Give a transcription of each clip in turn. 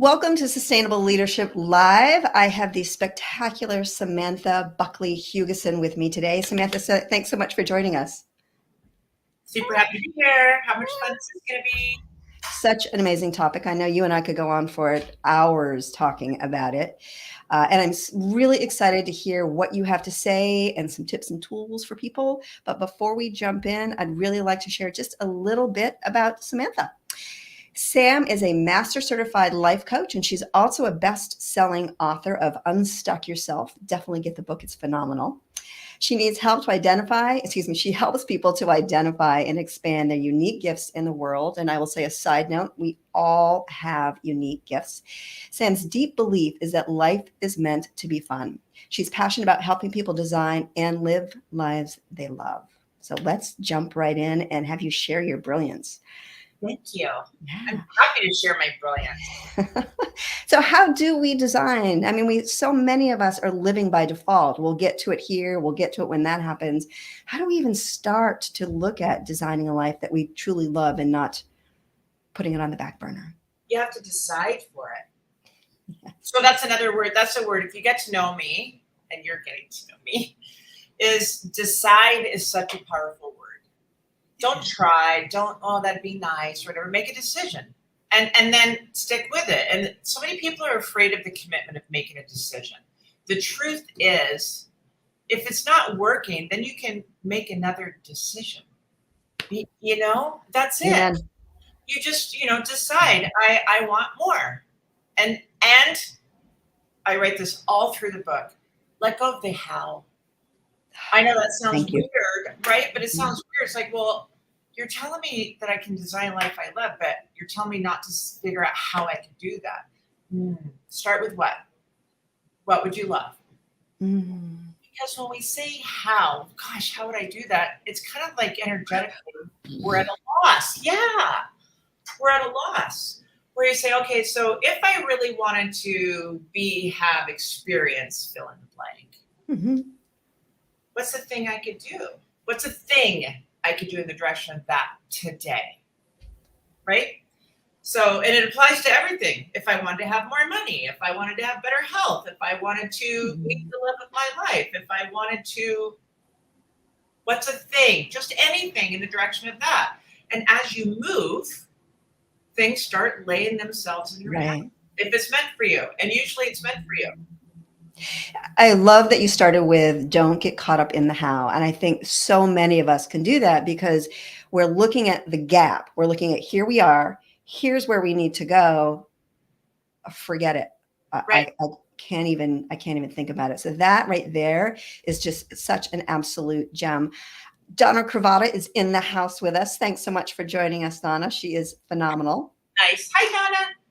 Welcome to Sustainable Leadership Live. I have the spectacular Samantha Buckley-Hugessen with me today. Samantha, thanks so much for joining us. Super happy to be here. How much fun is this going to be? Such an amazing topic. I know you and I could go on for hours talking about it. And I'm really excited to hear what you have to say and some tips and tools for people. But before we jump in, I'd really like to share just a little bit about Samantha. Sam is a master certified life coach, and she's also a best-selling author of Unstuck Yourself. Definitely get the book. It's phenomenal. She helps people to identify and expand their unique gifts in the world. And I will say a side note, we all have unique gifts. Sam's deep belief is that life is meant to be fun. She's passionate about helping people design and live lives they love. So let's jump right in and have you share your brilliance. Thank you. Yeah. I'm happy to share my brilliance. So how do we design? I mean, so many of us are living by default. We'll get to it here. We'll get to it when that happens. How do we even start to look at designing a life that we truly love and not putting it on the back burner? You have to decide for it. Yes. So that's another word. That's a word. If you get to know me, and you're getting to know me, is decide is such a powerful word. Don't try, that'd be nice, or whatever. Make a decision and then stick with it. And so many people are afraid of the commitment of making a decision. The truth is, if it's not working, then you can make another decision. That's it. Yeah. You just, decide, I want more. And I write this all through the book. Let go of the how. I know that sounds weird, right? But it sounds weird. It's like, well, you're telling me that I can design a life I love, but you're telling me not to figure out how I can do that. Start with what? What would you love? Because when we say how, gosh, how would I do that? It's kind of like energetically, we're at a loss. Yeah, we're at a loss. Where you say, okay, so if I really wanted to have experience, fill in the blank. What's the thing I could do? What's a thing I could do in the direction of that today? Right? So, and it applies to everything. If I wanted to have more money, if I wanted to have better health, if I wanted to meet the love of my life, if I wanted to, what's a thing? Just anything in the direction of that. And as you move, things start laying themselves in your path. If it's meant for you. And usually it's meant for you. I love that you started with don't get caught up in the how. And I think so many of us can do that because we're looking at the gap. We're looking at here we are. Here's where we need to go. Forget it. Right. I can't even think about it. So that right there is just such an absolute gem. Donna Cravata is in the house with us. Thanks so much for joining us, Donna. She is phenomenal. Nice. Hi,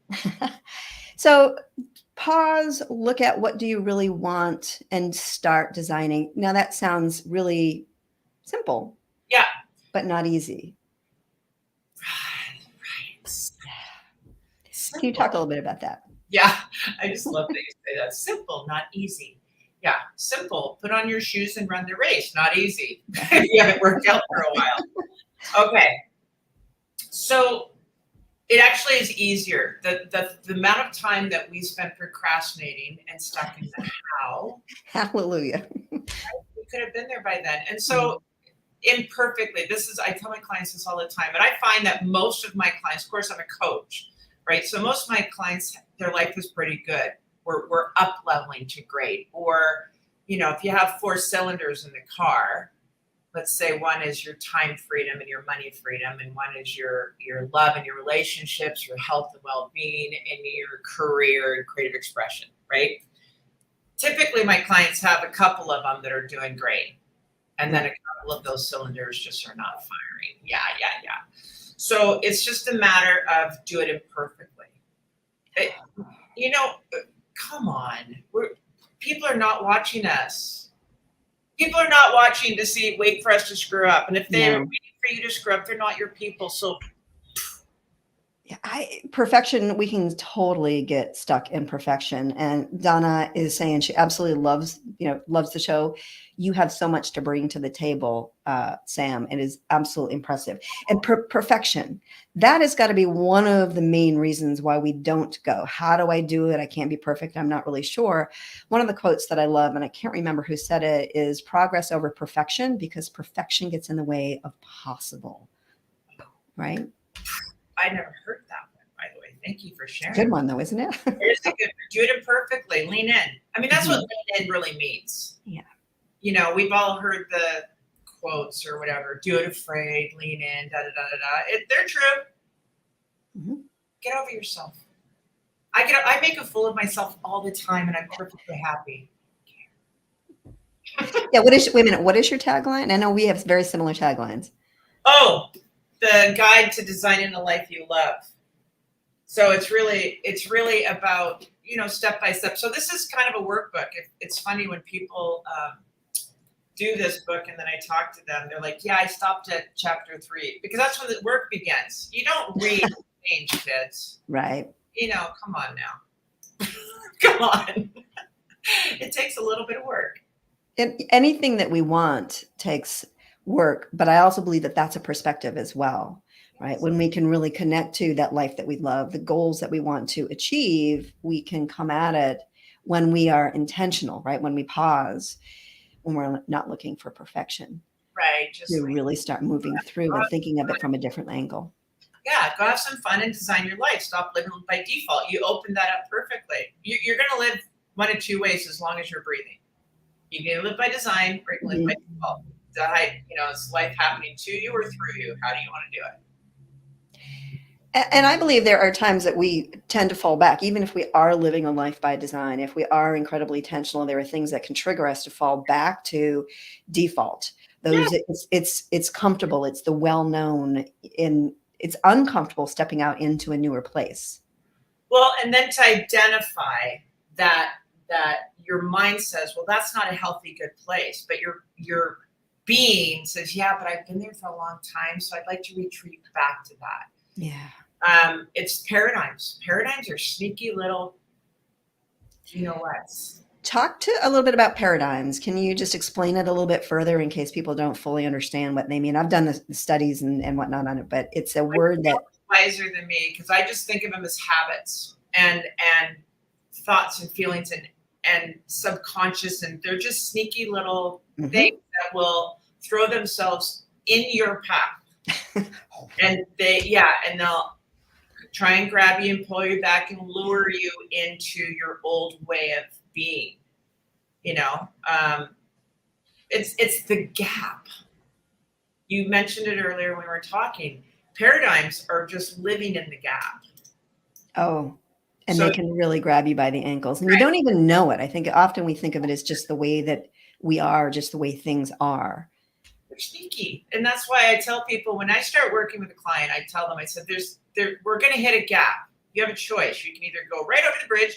Donna. So pause, look at what do you really want and start designing. Now that sounds really simple. Yeah. But not easy. Right. Can you talk a little bit about that? Yeah. I just love that you say that. Simple, not easy. Yeah. Simple. Put on your shoes and run the race. Not easy. You haven't worked out for a while. Okay. So it actually is easier. The amount of time that we spend procrastinating and stuck in the how. Hallelujah. We could have been there by then. And so imperfectly, I tell my clients this all the time. And I find that most of my clients, of course, I'm a coach, right? So most of my clients, their life is pretty good. We're up leveling to great. Or, if you have 4 cylinders in the car, let's say one is your time freedom and your money freedom, and one is your love and your relationships, your health and well-being, and your career and creative expression, right? Typically, my clients have a couple of them that are doing great, and then a couple of those cylinders just are not firing. Yeah. So it's just a matter of do it imperfectly. Come on. People are not watching us. People are not watching to wait for us to screw up. And if they're waiting for you to screw up, they're not your people. So Perfection, we can totally get stuck in perfection. And Donna is saying she absolutely loves, loves the show. You have so much to bring to the table, Sam. It is absolutely impressive. And perfection, that has got to be one of the main reasons why we don't go. How do I do it? I can't be perfect. I'm not really sure. One of the quotes that I love, and I can't remember who said it, is progress over perfection, because perfection gets in the way of possible. Right? I never heard that one, by the way. Thank you for sharing. Good one, though, isn't it? It is a good one. Do it imperfectly. Lean in. I mean, that's what lean in really means. Yeah. We've all heard the quotes or whatever. Do it afraid, lean in, da da da da da. They're true. Mm-hmm. Get over yourself. I make a fool of myself all the time, and I'm perfectly happy. Yeah. Wait a minute. What is your tagline? I know we have very similar taglines. Oh, the guide to designing the life you love. So it's really about, step by step. So this is kind of a workbook. It's funny when people do this book and then I talk to them, they're like, yeah, I stopped at chapter 3, because that's when the work begins. You don't read change, kids. Right. Come on now. Come on. It takes a little bit of work. And anything that we want takes work, but I also believe that that's a perspective as well, right? When we can really connect to that life that we love, the goals that we want to achieve, we can come at it when we are intentional, right? When we pause, when we're not looking for perfection, right? Just to really start moving through and thinking of it from a different angle. Yeah, go have some fun and design your life. Stop living by default. You opened that up perfectly. You're going to live one of two ways as long as you're breathing. You can live by design, or you can live by default. Is life happening to you or through you? How do you want to do it? And I believe there are times that we tend to fall back, even if we are living a life by design. If we are incredibly intentional, there are things that can trigger us to fall back to default. It's comfortable. It's the well-known. It's uncomfortable stepping out into a newer place. Well, and then to identify that your mind says, well, that's not a healthy, good place, but your being says, yeah, but I've been there for a long time, so I'd like to retreat back to that. Yeah. It's paradigms. Paradigms are sneaky little, what? Talk to a little bit about paradigms. Can you just explain it a little bit further in case people don't fully understand what they mean? I've done the studies and whatnot on it, but it's a word that wiser than me, because I just think of them as habits and thoughts and feelings and subconscious, and they're just sneaky little things that will throw themselves in your path. And they'll try and grab you and pull you back and lure you into your old way of being. It's the gap. You mentioned it earlier when we were talking. Paradigms are just living in the gap. Oh, and so they can really grab you by the ankles, and you don't even know it. I think often we think of it as just the way that we are, just the way things are. They're sneaky. And that's why I tell people when I start working with a client, I tell them, I said, we're going to hit a gap. You have a choice. You can either go right over the bridge,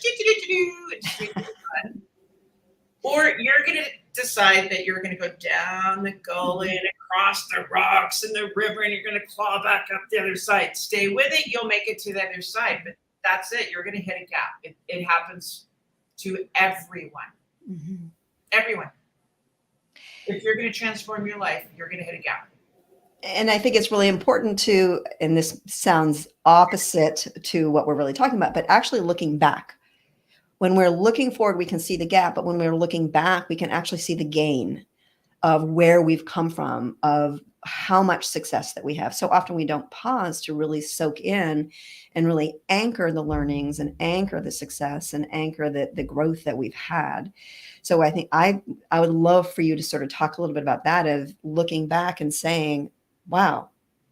or you're going to decide that you're going to go down the gully and across the rocks and the river, and you're going to claw back up the other side. Stay with it. You'll make it to the other side. But that's it. You're going to hit a gap. It happens to everyone. Mm-hmm. Everyone. If you're going to transform your life, you're going to hit a gap. And I think it's really important to, and this sounds opposite to what we're really talking about, but actually looking back. When we're looking forward, we can see the gap, but when we're looking back, we can actually see the gain of where we've come from, of how much success that we have. So often we don't pause to really soak in and really anchor the learnings and anchor the success and anchor the growth that we've had. So I think I would love for you to sort of talk a little bit about that, of looking back and saying, wow,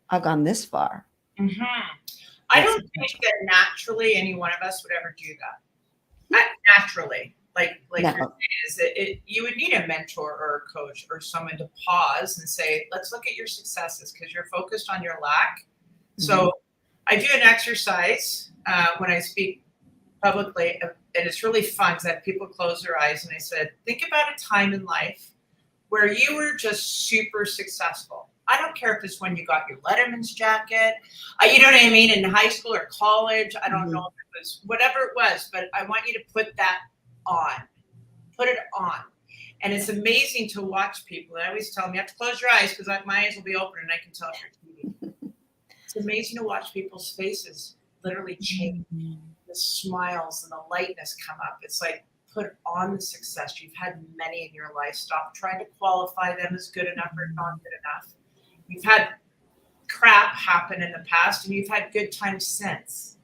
I've gone this far. Mm-hmm. I don't think that naturally any one of us would ever do that. Naturally. Like no. You're saying, is that you would need a mentor or a coach or someone to pause and say, let's look at your successes, because you're focused on your lack. Mm-hmm. So I do an exercise when I speak publicly, and it's really fun because I have people close their eyes, and I said, think about a time in life where you were just super successful. I don't care if it's when you got your Letterman's jacket, you know what I mean, in high school or college. I don't know if it was whatever it was, but I want you to put that on. Put it on. And it's amazing to watch people. And I always tell them, you have to close your eyes because my eyes will be open and I can tell if you're TV. It's amazing to watch people's faces literally change. The smiles and the lightness come up. It's like, put on the success. You've had many in your life. Stop trying to qualify them as good enough or not good enough. You've had crap happen in the past and you've had good times since.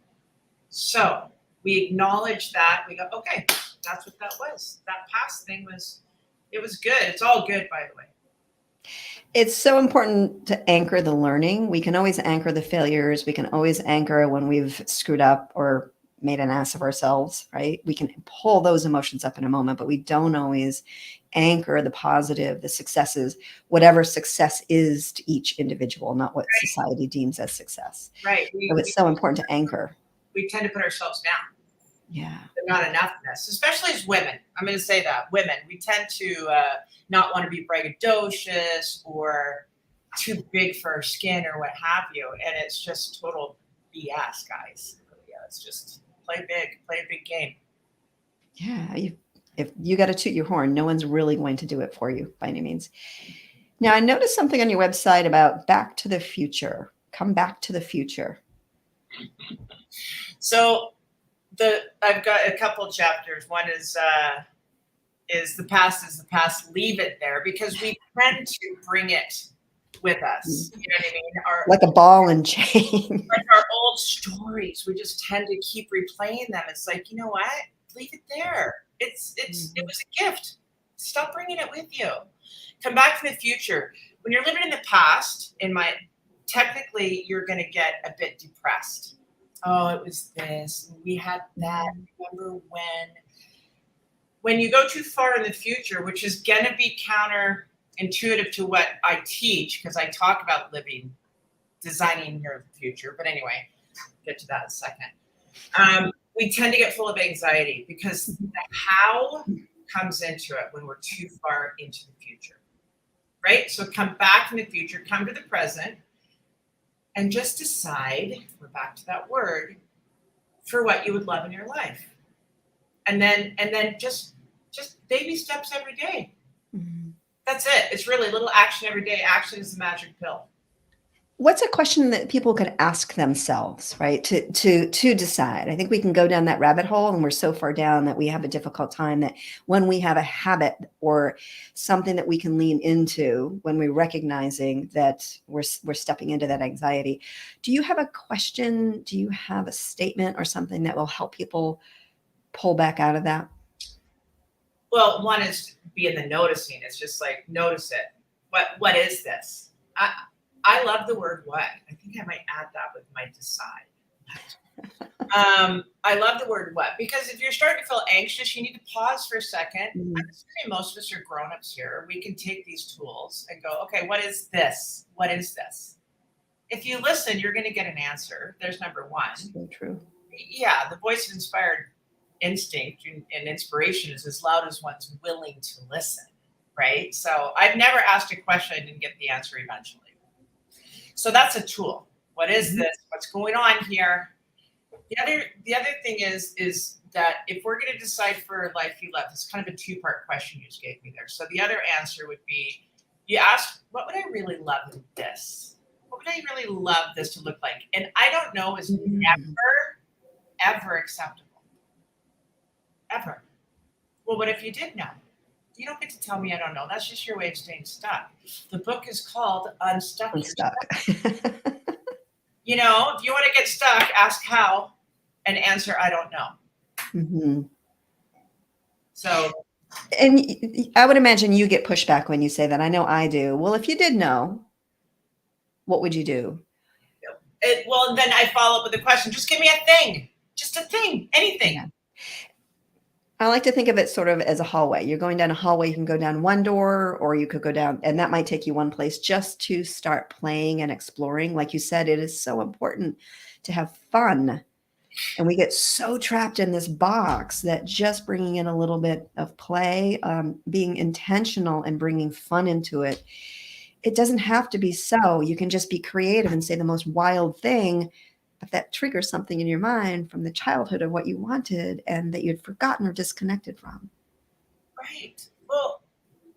So we acknowledge that. We go, okay, that's what that was. That past thing was, it was good. It's all good, by the way. It's so important to anchor the learning. We can always anchor the failures. We can always anchor when we've screwed up or made an ass of ourselves, right? We can pull those emotions up in a moment, but we don't always anchor the positive, the successes, whatever success is to each individual, not what society deems as success. Right. So it's so important to anchor. We tend to put ourselves down. Yeah. The not enoughness, especially as women. I'm going to say that. Women, we tend to not want to be braggadocious or too big for our skin or what have you. And it's just total BS, guys. Yeah, it's just play big, play a big game. Yeah. If you got to toot your horn, no one's really going to do it for you by any means. Now, I noticed something on your website about Back to the Future. Come back to the future. So I've got a couple chapters. One is the past is the past. Leave it there because we tend to bring it with us. You know what I mean? Like a ball and chain. Like our old stories, we just tend to keep replaying them. It's like, you know what? Leave it there. It was a gift. Stop bringing it with you. Come back from the future. When you're living in the past, technically you're going to get a bit depressed. Oh, it was this. We had that. Remember when you go too far in the future, which is going to be counterintuitive to what I teach, because I talk about designing your future. But anyway, get to that in a second. We tend to get full of anxiety because the how comes into it when we're too far into the future, right? So come back from the future, come to the present, and just decide, we're back to that word, for what you would love in your life. And then just baby steps every day. Mm-hmm. That's it. It's really little action every day. Action is the magic pill. What's a question that people could ask themselves, right? To decide. I think we can go down that rabbit hole and we're so far down that we have a difficult time that when we have a habit or something that we can lean into when we're recognizing that we're stepping into that anxiety. Do you have a question? Do you have a statement or something that will help people pull back out of that? Well, one is be in the noticing. It's just like, notice it. What is this? I love the word what. I think I might add that with my decide. I love the word what, because if you're starting to feel anxious, you need to pause for a second. Mm-hmm. I'm assuming most of us are grown-ups here. We can take these tools and go, okay, what is this? What is this? If you listen, you're going to get an answer. There's number one. So true. Yeah, the voice of inspired instinct and inspiration is as loud as one's willing to listen, right? So I've never asked a question I didn't get the answer eventually. So that's a tool. What is this? What's going on here? The other thing is that if we're going to decide for a life you love, it's kind of a two-part question you just gave me there. So the other answer would be, you asked, what would I really love in this? What would I really love this to look like? And I don't know is never, ever acceptable. Ever. Well, what if you did know? You don't get to tell me I don't know. That's just your way of staying stuck. The book is called Unstuck. You know, if you want to get stuck, ask how and answer I don't know. Mm-hmm. So. And I would imagine you get pushback when you say that. I know I do. Well, if you did know, what would you do? Well, then I follow up with a question. Just give me a thing. Just a thing. Anything. Yeah. I like to think of it sort of as a hallway. You're going down a hallway, you can go down one door or you could go down, and that might take you one place just to start playing and exploring. Like you said, it is so important to have fun. And we get so trapped in this box that just bringing in a little bit of play, being intentional and bringing fun into it it doesn't have to be so. You can just be creative and say the most wild thing, but that triggers something in your mind from the childhood of what you wanted and that you'd forgotten or disconnected from. Right. Well,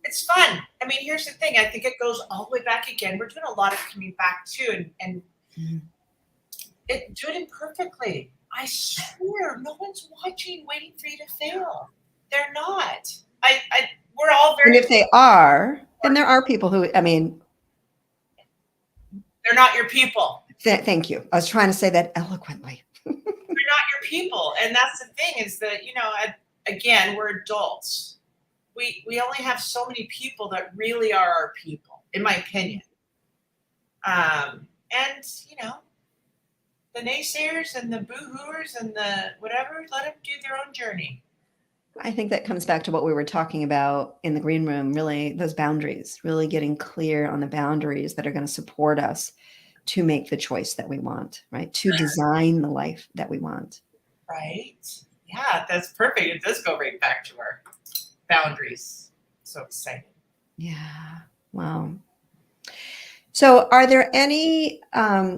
it's fun. I mean, here's the thing. I think it goes all the way back again. We're doing a lot of coming back too, and do it imperfectly. I swear, no one's watching, waiting for you to fail. They're not. We're all And very. if they are, then there are people who, I mean, they're not your people. Thank you. I was trying to say that eloquently. They're not your people, and that's the thing is that again, we're adults. We only have so many people that really are our people, in my opinion. And the naysayers and the boo-hooers and the whatever, let them do their own journey. I think that comes back to what we were talking about in the green room, really, those boundaries, really getting clear on the boundaries that are going to support us to make the choice that we want, right? To design the life that we want. Right. Yeah, that's perfect. It does go right back to our boundaries. So exciting. Yeah. Wow. So are there any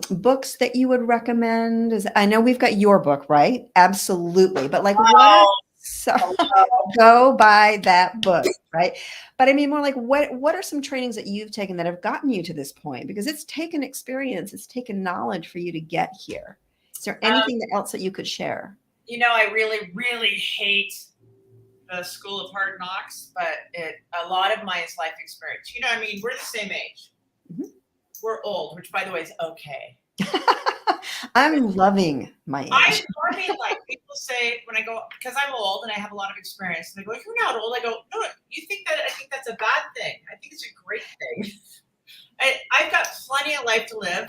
books that you would recommend? I know we've got your book, right? Absolutely. But like, go buy that book, right? But I mean, more like what are some trainings that you've taken that have gotten you to this point? Because it's taken experience, it's taken knowledge for you to get here. Is there anything else that you could share? I really, really hate the School of Hard Knocks, but a lot of mine is life experience. I mean, we're the same age. Mm-hmm. We're old, which by the way is okay. I'm loving my age. I mean, like people say when I go, because I'm old and I have a lot of experience, and they go, "You're not old." I go, "No, you think that? I think that's a bad thing. I think it's a great thing. I've got plenty of life to live."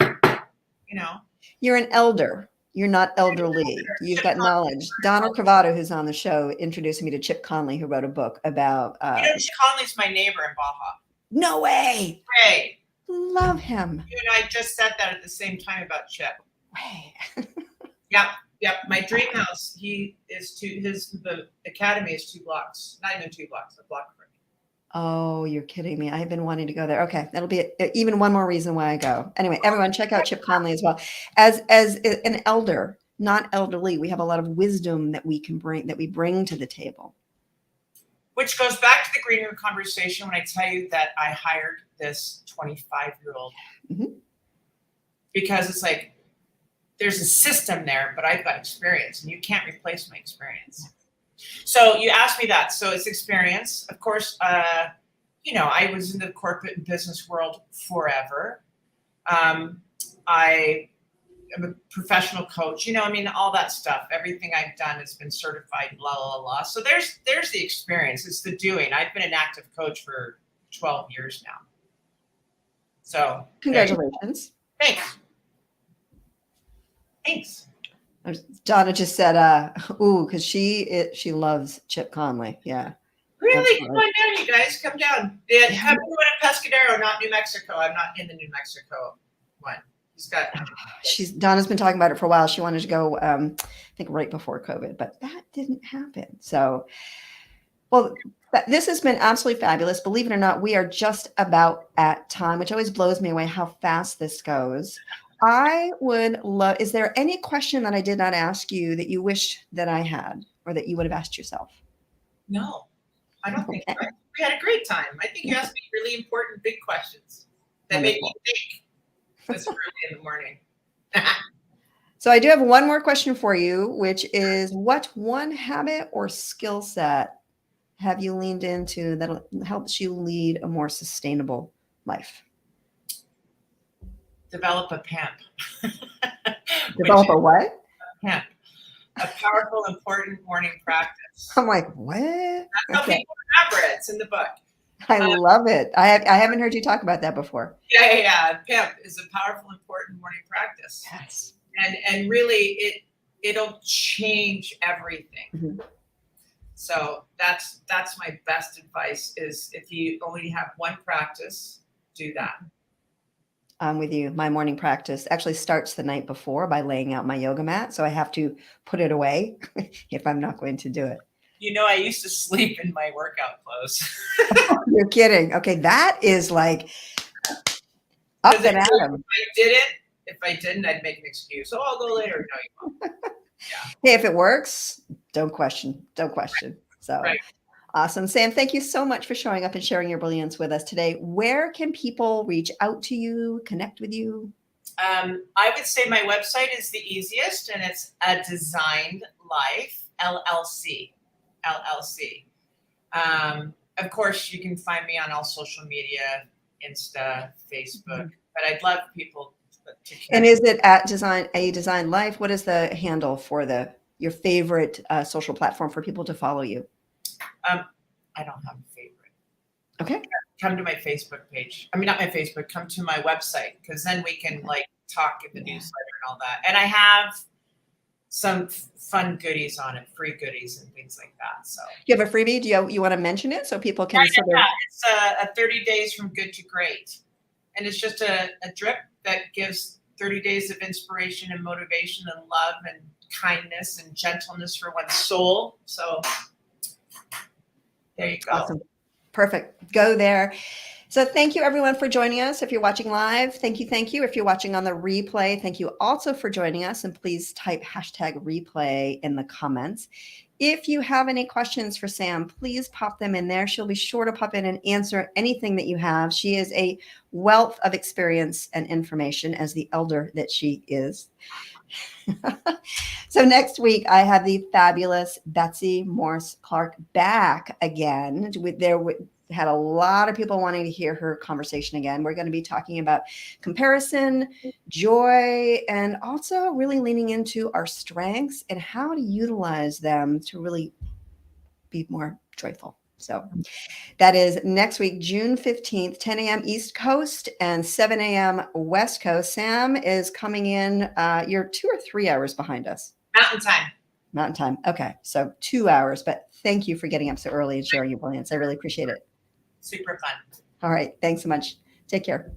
You're an elder. You're not elderly. You've got knowledge. Donald Cravado, who's on the show, introduced me to Chip Conley, who wrote a book about. Chip Conley's my neighbor in Baja. No way. Hey. Love him. You and I just said that at the same time about Chip. Way. Yep. My dream house. The academy is 2 blocks. Not even 2 blocks. A block from me. Oh, you're kidding me. I've been wanting to go there. Okay. That'll be even one more reason why I go. Anyway, everyone check out Chip Conley as well. As an elder, not elderly, we have a lot of wisdom that we bring to the table. Which goes back to the green room conversation when I tell you that I hired this 25-year-old. Mm-hmm. Because it's like, there's a system there, but I've got experience and you can't replace my experience. So you asked me that. So it's experience. Of course, I was in the corporate and business world forever. I am a professional coach, all that stuff. Everything I've done has been certified, blah, blah, blah. So there's the experience. It's the doing. I've been an active coach for 12 years now. So congratulations. Thanks. Donna just said, because she loves Chip Conley. Yeah. Really? Come on down, you guys. Come down. Have you went to Pescadero, not New Mexico. I'm not in the New Mexico one. Donna's been talking about it for a while. She wanted to go, I think right before COVID, but that didn't happen. So, well, this has been absolutely fabulous. Believe it or not, we are just about at time, which always blows me away how fast this goes. I would love, is there any question that I did not ask you that you wish that I had or that you would have asked yourself? No, I don't think so. We had a great time. I think you asked me really important, big questions that made me think this early in the morning. So I do have one more question for you, which is what one habit or skill set have you leaned into that helps you lead a more sustainable life? Develop a PEMP. Develop a what? A PEMP. A powerful, important morning practice. I'm like, what? That's how people remember it. It's in the book. I love it. I haven't heard you talk about that before. Yeah. PEMP is a powerful, important morning practice. Yes. And really, it'll change everything. Mm-hmm. So that's my best advice is if you only have one practice, do that. I'm with you. My morning practice actually starts the night before by laying out my yoga mat. So I have to put it away if I'm not going to do it. I used to sleep in my workout clothes. You're kidding. Okay. That is like Up Because if and at 'em. if I didn't, I'd make an excuse. Oh, I'll go later. No, you won't. Yeah. Hey, if it works, don't question. Don't question. So Right. awesome. Sam, thank you so much for showing up and sharing your brilliance with us today. Where can people reach out to you, connect with you? I would say my website is the easiest, and it's a Designed Life LLC. LLC. Of course, you can find me on all social media, Insta, Facebook. But I'd love people to And connect. is it at Design Life? What is the handle for your favorite social platform for people to follow you? I don't have a favorite. Okay. Come to my Facebook page. I mean, not my Facebook. Come to my website, because then we can like talk in the newsletter and all that. And I have some fun goodies on it, free goodies and things like that. So You have a freebie? Do you want to mention it so people can sort of? yeah, it's a 30 days from good to great, and it's just a drip that gives 30 days of inspiration and motivation and love and kindness and gentleness for one's soul. So there you go. Awesome. Perfect. Go there. So thank you everyone for joining us. If you're watching live, thank you. Thank you. If you're watching on the replay, thank you also for joining us. And please type #replay in the comments. If you have any questions for Sam, please pop them in there. She'll be sure to pop in and answer anything that you have. She is a wealth of experience and information as the elder that she is. So next week, I have the fabulous Betsy Morse Clark back again. Had a lot of people wanting to hear her conversation again. We're going to be talking about comparison, joy, and also really leaning into our strengths and how to utilize them to really be more joyful. So that is next week, June 15th, 10 a.m. East Coast and 7 a.m. West Coast. Sam is coming in. You're 2 or 3 hours behind us. Mountain time. Mountain time. Okay. So 2 hours, but thank you for getting up so early and sharing your brilliance. I really appreciate it. Super fun. All right. Thanks so much. Take care.